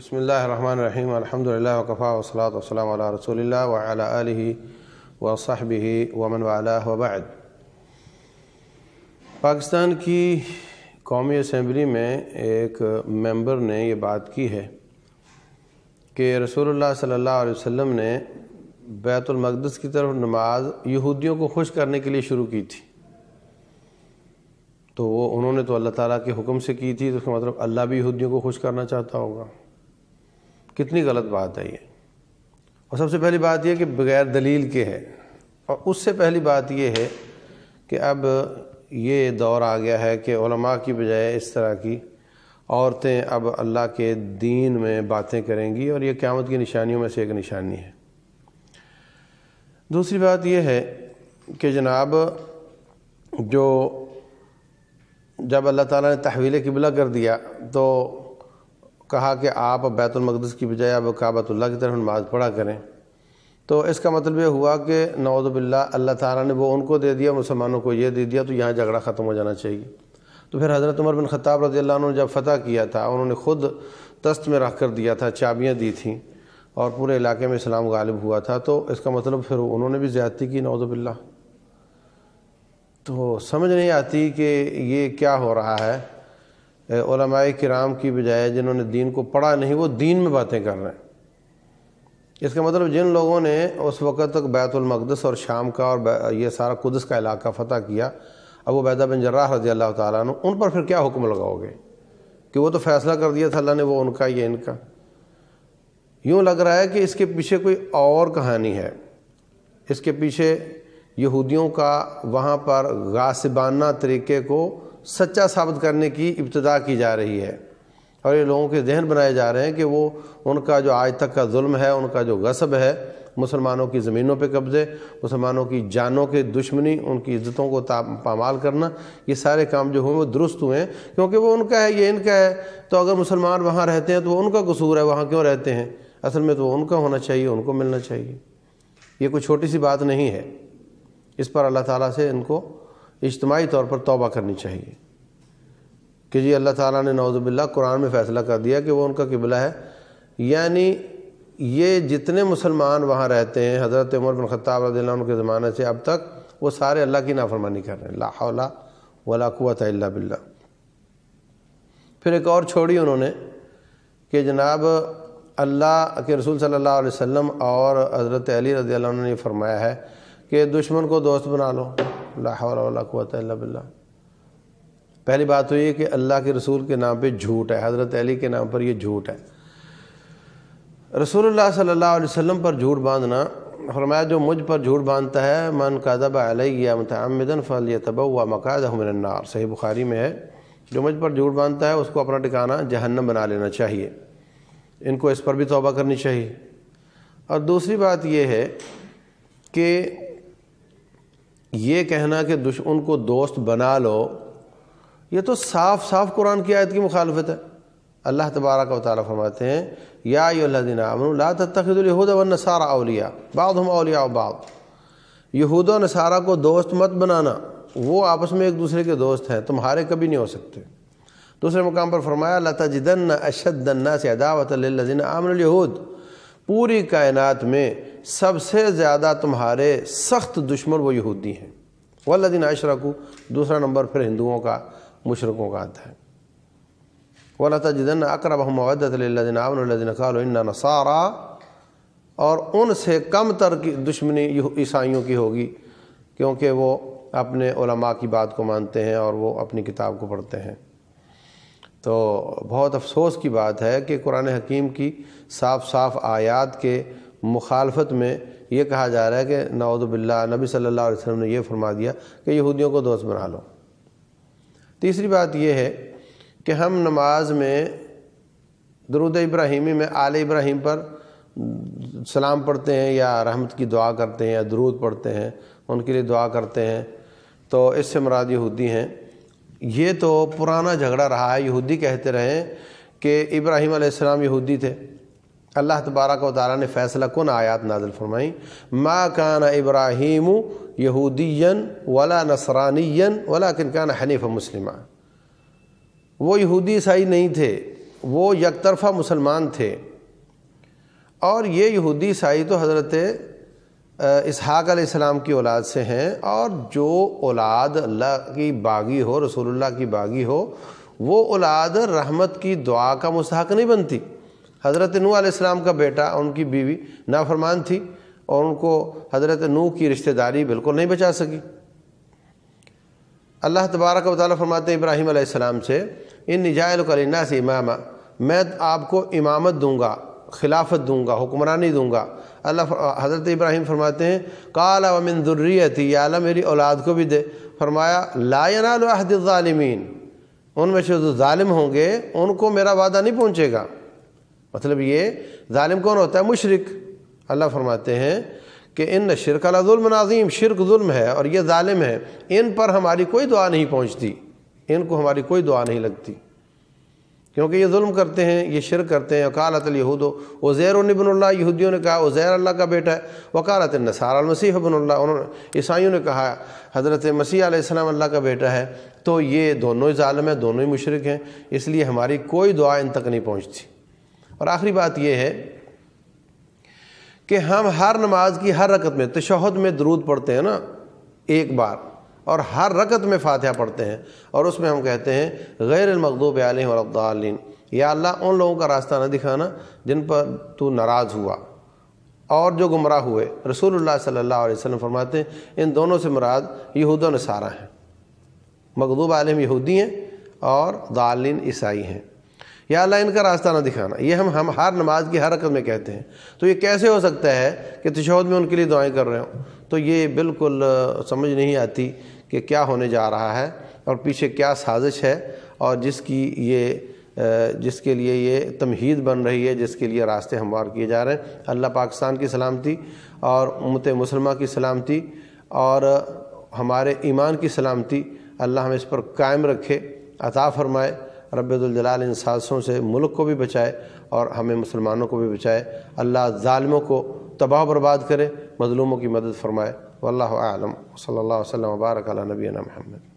بسم اللہ الرحمن الرحیم الحمدللہ وکفیٰ والصلاۃ والسلام علی رسول اللہ وعلی آلہ وصحبہ ومن والاه وبعد۔ پاکستان کی قومی اسمبلی میں ایک ممبر نے یہ بات کی ہے کہ رسول اللہ صلی اللہ علیہ وسلم نے بیت المقدس کی طرف نماز یہودیوں کو خوش کرنے کے لیے شروع کی تھی، تو انہوں نے تو اللہ تعالیٰ کے حکم سے کی تھی، تو اس کا مطلب اللہ بھی یہودیوں کو خوش کرنا چاہتا ہوگا۔ کتنی غلط بات ہے یہ۔ اور سب سے پہلی بات یہ کہ بغیر دلیل کے ہے، اور اس سے پہلی بات یہ ہے کہ اب یہ دور آ گیا ہے کہ علماء کی بجائے اس طرح کی عورتیں اب اللہ کے دین میں باتیں کریں گی، اور یہ قیامت کی نشانیوں میں سے ایک نشانی ہے۔ دوسری بات یہ ہے کہ جناب جب اللہ تعالیٰ نے تحویل قبلہ کر دیا تو کہا کہ آپ بیت المقدس کی بجائے اب کعبۃ اللہ کی طرف نماز پڑھا کریں، تو اس کا مطلب یہ ہوا کہ نعوذ باللہ اللہ تعالیٰ نے وہ ان کو دے دیا، مسلمانوں کو یہ دے دیا، تو یہاں جھگڑا ختم ہو جانا چاہیے۔ تو پھر حضرت عمر بن خطاب رضی اللہ عنہ نے جب فتح کیا تھا، انہوں نے خود دست میں رکھ کر دیا تھا، چابیاں دی تھیں، اور پورے علاقے میں اسلام غالب ہوا تھا، تو اس کا مطلب پھر انہوں نے بھی زیادتی کی، نعوذ باللہ۔ تو سمجھ نہیں آتی کہ یہ کیا ہو رہا ہے۔ علماء کرام کی بجائے جنہوں نے دین کو پڑھا نہیں، وہ دین میں باتیں کر رہے ہیں۔ اس کا مطلب جن لوگوں نے اس وقت تک بیت المقدس اور شام کا اور یہ سارا قدس کا علاقہ فتح کیا، ابو عبیدہ بن جراح رضی اللہ تعالیٰ عنہ، ان پر پھر کیا حکم لگاؤ گے کہ وہ تو فیصلہ کر دیا تھا اللہ نے، وہ ان کا یہ ان کا۔ یوں لگ رہا ہے کہ اس کے پیچھے کوئی اور کہانی ہے، اس کے پیچھے یہودیوں کا وہاں پر غاصبانہ طریقے کو سچا ثابت کرنے کی ابتدا کی جا رہی ہے، اور یہ لوگوں کے ذہن بنائے جا رہے ہیں کہ وہ ان کا جو آج تک کا ظلم ہے، ان کا جو غصب ہے، مسلمانوں کی زمینوں پہ قبضے، مسلمانوں کی جانوں کے دشمنی، ان کی عزتوں کو پامال کرنا، یہ سارے کام جو ہوئے وہ درست ہوئے ہیں، کیونکہ وہ ان کا ہے، یہ ان کا ہے۔ تو اگر مسلمان وہاں رہتے ہیں تو وہ ان کا قصور ہے، وہاں کیوں رہتے ہیں؟ اصل میں تو وہ ان کا ہونا چاہیے، ان کو ملنا چاہیے۔ یہ کوئی چھوٹی سی بات نہیں ہے، اس پر اللہ تعالیٰ سے ان کو اجتماعی طور پر توبہ کرنی چاہیے کہ جی اللہ تعالیٰ نے نعوذ باللہ قرآن میں فیصلہ کر دیا کہ وہ ان کا قبلہ ہے، یعنی یہ جتنے مسلمان وہاں رہتے ہیں حضرت عمر بن خطاب رضی اللہ عنہ کے زمانے سے اب تک، وہ سارے اللہ کی نافرمانی کر رہے ہیں، لا حول ولا قوت الا باللہ۔ پھر ایک اور چھوڑی انہوں نے کہ جناب اللہ کے رسول صلی اللہ علیہ وسلم اور حضرت علی رضی اللہ عنہ نے فرمایا ہے کہ دشمن کو دوست بنا لو، لا حول ولا قوت الا باللہ۔ پہلی بات تو یہ کہ اللہ کے رسول کے نام پہ جھوٹ ہے، حضرت علی کے نام پر یہ جھوٹ ہے۔ رسول اللہ صلی اللہ علیہ وسلم پر جھوٹ باندھنا، فرمایا جو مجھ پر جھوٹ باندھتا ہے، من کذب علیہ متعمدا فلیتبوأ مقعدہ من النار، صحیح بخاری میں ہے، جو مجھ پر جھوٹ باندھتا ہے اس کو اپنا ٹھکانہ جہنم بنا لینا چاہیے۔ ان کو اس پر بھی توبہ کرنی چاہیے۔ اور دوسری بات یہ ہے کہ یہ کہنا کہ ان کو دوست بنا لو، یہ تو صاف صاف قرآن کی آیت کی مخالفت ہے۔ اللہ تبارک و تعالیٰ فرماتے ہیں یا ایھا الذین آمنوا لا تتخذوا اليہود والنصارى اولیاء بعضهم اولیاء بعض، یہود و نصارہ کو دوست مت بنانا، وہ آپس میں ایک دوسرے کے دوست ہیں، تمہارے کبھی نہیں ہو سکتے۔ دوسرے مقام پر فرمایا لتجدن اشد الناس عداوۃ للذین آمنوا اليہود، پوری کائنات میں سب سے زیادہ تمہارے سخت دشمن وہ یہودی ہیں۔ والذین اشرکوا، دوسرا نمبر پھر ہندوؤں کا، مشرکوں کا آتا ہے۔ وَلَتَجِدَنَّ أَقْرَبَهُمْ مَوَدَّةً لِلَّذِينَ آمَنُوا الَّذِينَ قَالُوا إِنَّا نَصَارَىٰ، اور ان سے کم تر کی دشمنی عیسائیوں کی ہوگی، کیونکہ وہ اپنے علماء کی بات کو مانتے ہیں اور وہ اپنی کتاب کو پڑھتے ہیں۔ تو بہت افسوس کی بات ہے کہ قرآن حکیم کی صاف صاف آیات کے مخالفت میں یہ کہا جا رہا ہے کہ نعوذ باللہ نبی صلی اللہ علیہ وسلم نے یہ فرما دیا کہ یہودیوں کو دوست بنا لو۔ تیسری بات یہ ہے کہ ہم نماز میں درود ابراہیمی میں آل ابراہیم پر سلام پڑھتے ہیں، یا رحمت کی دعا کرتے ہیں، یا درود پڑھتے ہیں، ان کے لیے دعا کرتے ہیں، تو اس سے مراد یہودی ہیں۔ یہ تو پرانا جھگڑا رہا ہے، یہودی کہتے رہے کہ ابراہیم علیہ السلام یہودی تھے۔ اللہ تبارک و تعالیٰ نے فیصلہ کن آیات نازل فرمائیں، ما کان ابراہیم یہودیا ولا نصرانیا ولکن کان حنیفا مسلما، وہ یہودی عیسائی نہیں تھے، وہ یک طرفہ مسلمان تھے، اور یہ یہودی عیسائی تو حضرت اسحاق علیہ السلام کی اولاد سے ہیں، اور جو اولاد اللہ کی باغی ہو، رسول اللہ کی باغی ہو، وہ اولاد رحمت کی دعا کا مستحق نہیں بنتی۔ حضرت نوح علیہ السلام کا بیٹا اور ان کی بیوی نافرمان تھی، اور ان کو حضرت نوح کی رشتہ داری بالکل نہیں بچا سکی۔ اللہ تبارک و تعالیٰ فرماتے ہیں ابراہیم علیہ السلام سے، انی جاعلک للناس اماما، میں آپ کو امامت دوں گا، خلافت دوں گا، حکمرانی دوں گا۔ حضرت ابراہیم فرماتے ہیں قال ومن ذریتی، یا اللہ میری اولاد کو بھی دے۔ فرمایا لا ینال عہد الظالمین، ان میں سے جو ظالم ہوں گے ان کو میرا وعدہ نہیں پہنچے گا۔ مطلب یہ ظالم کون ہوتا ہے؟ مشرک۔ اللہ فرماتے ہیں کہ ان شرک لظلم عظیم، شرک ظلم ہے اور یہ ظالم ہے، ان پر ہماری کوئی دعا نہیں پہنچتی، ان کو ہماری کوئی دعا نہیں لگتی، کیونکہ یہ ظلم کرتے ہیں، یہ شرک کرتے ہیں۔ وقالت الیہود عزیر ابن اللہ، یہودیوں نے کہا عزیر اللہ کا بیٹا ہے۔ وقالت النصارى المسیح ابن اللہ، انہوں نے عیسائیوں نے کہا حضرت مسیح علیہ السلام اللہ کا بیٹا ہے۔ تو یہ دونوں ہی ظالم ہیں، دونوں ہی مشرک ہیں، اس لیے ہماری کوئی دعا ان تک نہیں پہنچتی۔ اور آخری بات یہ ہے کہ ہم ہر نماز کی ہر رکعت میں تشہد میں درود پڑھتے ہیں نا ایک بار، اور ہر رکعت میں فاتحہ پڑھتے ہیں، اور اس میں ہم کہتے ہیں غیر المغضوب علیہم ولا الضالین، یا اللہ ان لوگوں کا راستہ نہ دکھانا جن پر تو ناراض ہوا اور جو گمراہ ہوئے۔ رسول اللہ صلی اللہ علیہ وسلم فرماتے ہیں ان دونوں سے مراد یہود و نصارہ ہیں، مغضوب علیہم یہودی ہیں اور ضالین عیسائی ہیں۔ یا اللہ ان کا راستہ نہ دکھانا، یہ ہم ہر نماز کی ہر رکعت میں کہتے ہیں۔ تو یہ کیسے ہو سکتا ہے کہ تشہد میں ان کے لیے دعائیں کر رہے ہوں؟ تو یہ بالکل سمجھ نہیں آتی کہ کیا ہونے جا رہا ہے اور پیچھے کیا سازش ہے، اور جس کے لیے یہ تمہید بن رہی ہے، جس کے لیے راستے ہموار کیے جا رہے ہیں۔ اللہ پاکستان کی سلامتی اور امت مسلمہ کی سلامتی اور ہمارے ایمان کی سلامتی اللہ ہمیں اس پر قائم رکھے، عطا فرمائے۔ رب ذوالجلال ان سازشوں سے ملک کو بھی بچائے اور ہمیں مسلمانوں کو بھی بچائے۔ اللہ ظالموں کو تباہ و برباد کرے، مظلوموں کی مدد فرمائے۔ واللہ اعلم، صلی اللہ وسلم وبارک علی نبینا محمد۔